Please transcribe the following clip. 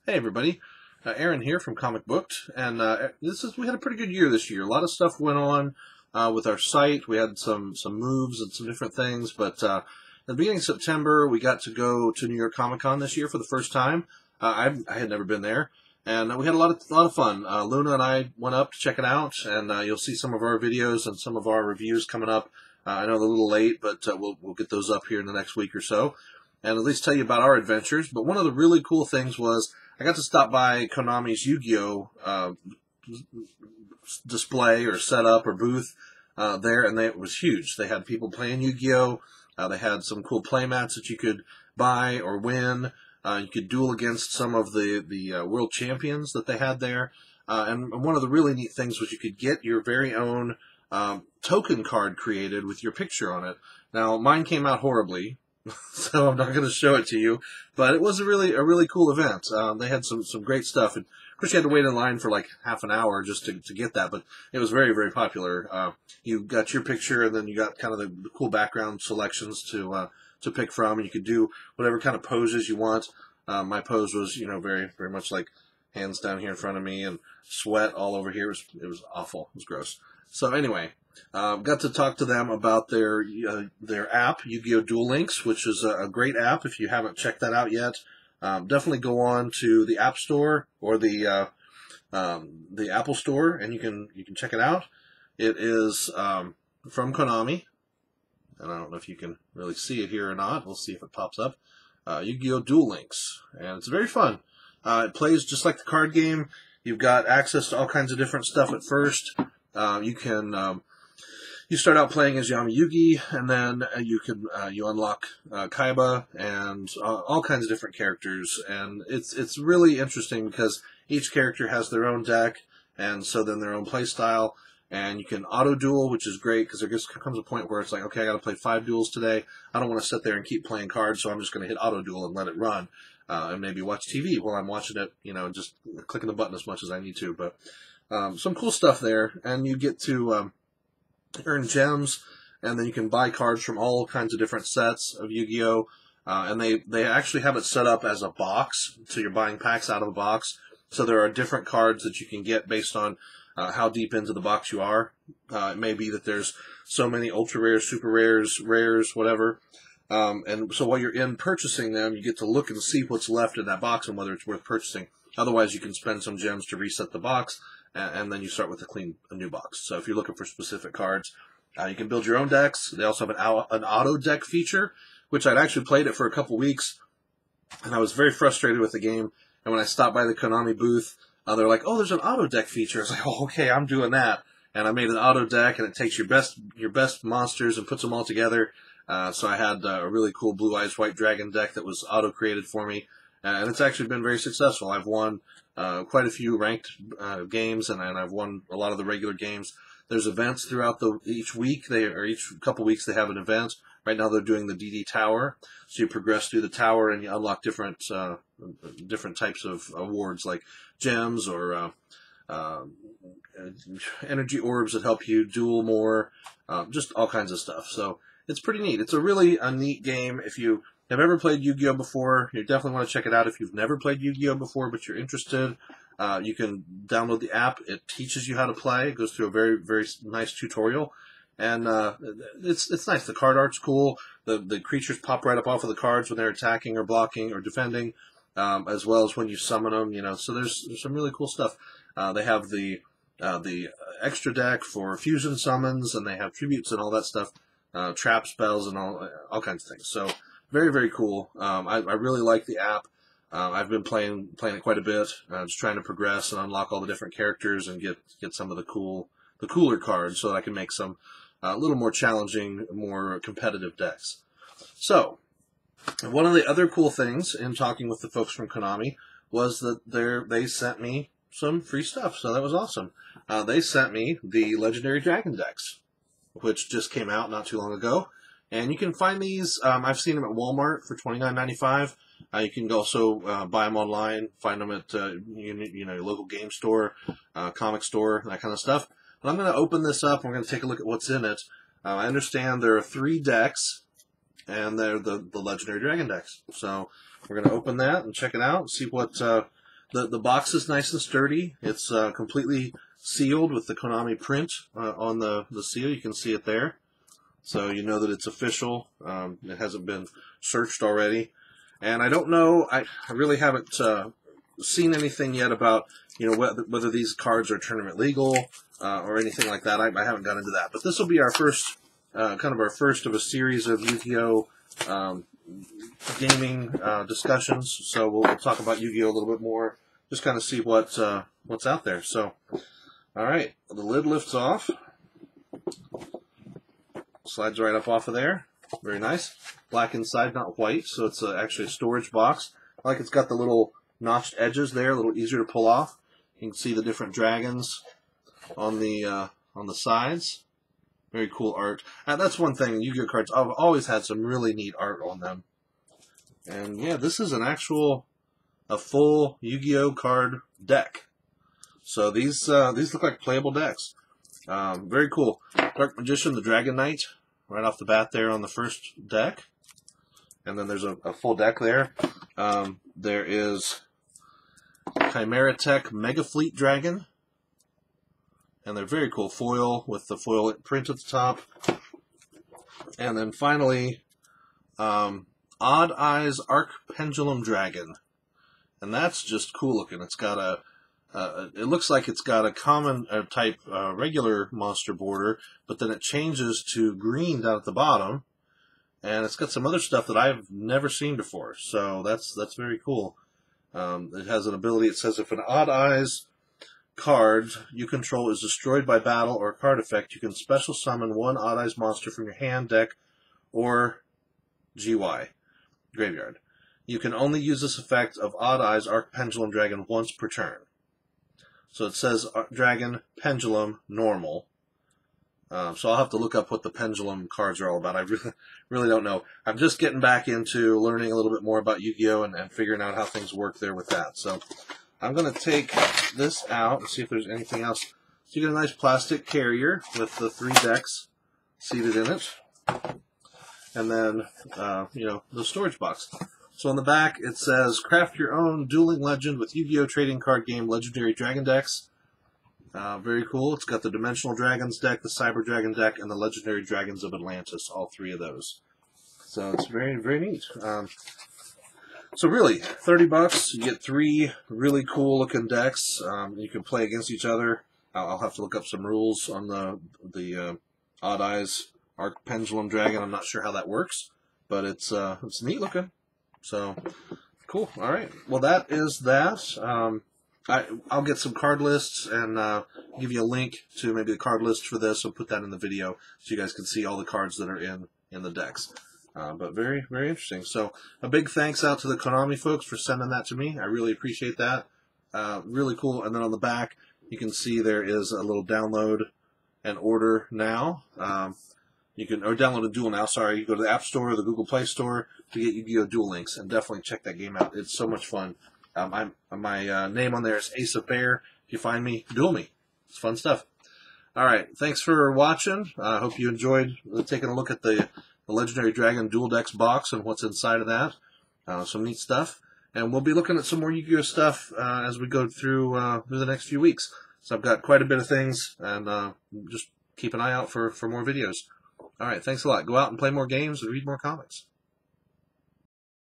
Hey everybody, Aaron here from Comic Booked, and we had a pretty good year this year. A lot of stuff went on with our site. We had some moves and some different things, but at the beginning of September we got to go to New York Comic Con this year for the first time. I had never been there, and we had a lot of fun. Luna and I went up to check it out, and you'll see some of our videos and some of our reviews coming up. I know they're a little late, but we'll get those up here in the next week or so, and at least tell you about our adventures. But one of the really cool things was I got to stop by Konami's Yu-Gi-Oh! Display or setup or booth there, and it was huge. They had people playing Yu-Gi-Oh! They had some cool playmats that you could buy or win. You could duel against some of the world champions that they had there. And one of the really neat things was you could get your very own token card created with your picture on it. Now, mine came out horribly, so I'm not going to show it to you. But it was a really cool event. They had some great stuff. And of course, you had to wait in line for like half an hour just to get that. But it was very popular. You got your picture, and then you got kind of the cool background selections to pick from. And you could do whatever kind of poses you want. My pose was, very much like hands down here in front of me and sweat all over here. It was awful. It was gross. So anyway, got to talk to them about their app, Yu-Gi-Oh! Duel Links, which is a great app. If you haven't checked that out yet, definitely go on to the App Store or the Apple Store, and you can check it out. It is from Konami, and I don't know if you can really see it here or not. We'll see if it pops up. Yu-Gi-Oh! Duel Links, and it's very fun. It plays just like the card game. You've got access to all kinds of different stuff at first. You start out playing as Yami Yugi, and then you unlock Kaiba and all kinds of different characters, and it's really interesting because each character has their own deck, and so then their own play style, and you can auto duel, which is great because there just comes a point where it's like, okay, I got to play 5 duels today. I don't want to sit there and keep playing cards, so I'm just going to hit auto duel and let it run, and maybe watch TV while I'm watching it, just clicking the button as much as I need to, but. Some cool stuff there, and you get to earn gems, and then you can buy cards from all kinds of different sets of Yu-Gi-Oh! And they actually have it set up as a box, so you're buying packs out of a box. So there are different cards that you can get based on how deep into the box you are. It may be that there's so many ultra rares, super rares, whatever. And so while you're in purchasing them, you get to look and see what's left in that box and whether it's worth purchasing. Otherwise, you can spend some gems to reset the box, and then you start with a new box. So if you're looking for specific cards, you can build your own decks. They also have an auto deck feature, which I'd actually played it for a couple weeks, and I was very frustrated with the game. And when I stopped by the Konami booth, they're like, "Oh, there's an auto deck feature." I was like, "Oh, okay, I'm doing that." And I made an auto deck, and it takes your best monsters and puts them all together. So I had a really cool Blue Eyes White Dragon deck that was auto created for me. And it's actually been very successful. I've won quite a few ranked games, and I've won a lot of the regular games. There's events throughout each week, each couple weeks they have an event. Right now they're doing the DD Tower, so you progress through the tower and you unlock different types of awards like gems or energy orbs that help you duel more, just all kinds of stuff. So it's pretty neat. It's a neat game. If you have ever played Yu-Gi-Oh! Before, you definitely want to check it out. If you've never played Yu-Gi-Oh! Before but you're interested, you can download the app. It teaches you how to play. It goes through a very nice tutorial, and it's nice. The card art's cool. The creatures pop right up off of the cards when they're attacking or blocking or defending, as well as when you summon them. So there's some really cool stuff. They have the extra deck for fusion summons, and they have tributes and all that stuff, trap spells and all kinds of things. So very cool. I really like the app. I've been playing it quite a bit. Just trying to progress and unlock all the different characters and get some of the cooler cards so that I can make some a little more challenging, more competitive decks. So one of the other cool things in talking with the folks from Konami was that they sent me some free stuff. So that was awesome. They sent me the Legendary Dragon decks, which just came out not too long ago. And you can find these, I've seen them at Walmart for $29.95. You can also buy them online, find them at your local game store, comic store, that kind of stuff. But I'm going to open this up. I'm going to take a look at what's in it. I understand there are 3 decks, and they're the Legendary Dragon decks. So we're going to open that and check it out and see what The box is nice and sturdy. It's completely sealed with the Konami print on the seal. You can see it there. So you know that it's official. It hasn't been searched already. And I don't know, I really haven't seen anything yet about, you know, whether these cards are tournament legal or anything like that. I haven't got into that. But this will be our first, kind of our first of a series of Yu-Gi-Oh! Gaming discussions. So we'll talk about Yu-Gi-Oh! A little bit more, just kind of see what's out there. So, all right, the lid lifts off. Slides right up off of there. Very nice. Black inside, not white, so it's actually a storage box. I like it's got the little notched edges there, a little easier to pull off. You can see the different dragons on the sides. Very cool art. That's one thing, Yu-Gi-Oh! Cards, I've always had some really neat art on them. And yeah, this is a full Yu-Gi-Oh! Card deck. So these look like playable decks. Very cool. Dark Magician, the Dragon Knight, right off the bat there on the first deck. And then there's a full deck there. There is Chimera Tech Mega Fleet Dragon. And they're very cool foil with the foil print at the top. And then finally, Odd Eyes Arc Pendulum Dragon. And that's just cool looking. It's got it looks like it's got a common type regular monster border, but then it changes to green down at the bottom, and it's got some other stuff that I've never seen before. So that's very cool. It has an ability. It says if an Odd Eyes card you control is destroyed by battle or card effect, you can special summon one Odd Eyes monster from your hand, deck, or GY graveyard. You can only use this effect of Odd Eyes Arc Pendulum Dragon once per turn. So it says Dragon, Pendulum, Normal. So I'll have to look up what the Pendulum cards are all about. I really don't know. I'm just getting back into learning a little bit more about Yu-Gi-Oh! And figuring out how things work there with that. So I'm going to take this out and see if there's anything else. So you get a nice plastic carrier with the 3 decks seated in it. And then, you know, the storage box. So on the back, it says, craft your own dueling legend with Yu-Gi-Oh! Trading card game Legendary Dragon decks. Very cool. It's got the Dimensional Dragons deck, the Cyber Dragon deck, and the Legendary Dragons of Atlantis, all 3 of those. So it's very, very neat. So really, $30, you get 3 really cool looking decks. You can play against each other. I'll have to look up some rules on the Odd Eyes Arc Pendulum Dragon. I'm not sure how that works, but it's neat looking. So, cool. All right. Well, that is that. I'll get some card lists and give you a link to maybe the card list for this. I'll put that in the video so you guys can see all the cards that are in the decks. But very, very interesting. So, a big thanks out to the Konami folks for sending that to me. I really appreciate that. Really cool. And then on the back, you can see there is a little download and order now. You can, or download a Duel Now, sorry. You go to the App Store or the Google Play Store to get Yu-Gi-Oh! Duel Links, and definitely check that game out. It's so much fun. My name on there is Ace of Bear. If you find me, duel me. It's fun stuff. All right, thanks for watching. I hope you enjoyed taking a look at the Legendary Dragon Dual Decks box and what's inside of that. Some neat stuff. And we'll be looking at some more Yu-Gi-Oh! Stuff as we go through the next few weeks. So I've got quite a bit of things, and just keep an eye out for more videos. All right, thanks a lot. Go out and play more games and read more comics.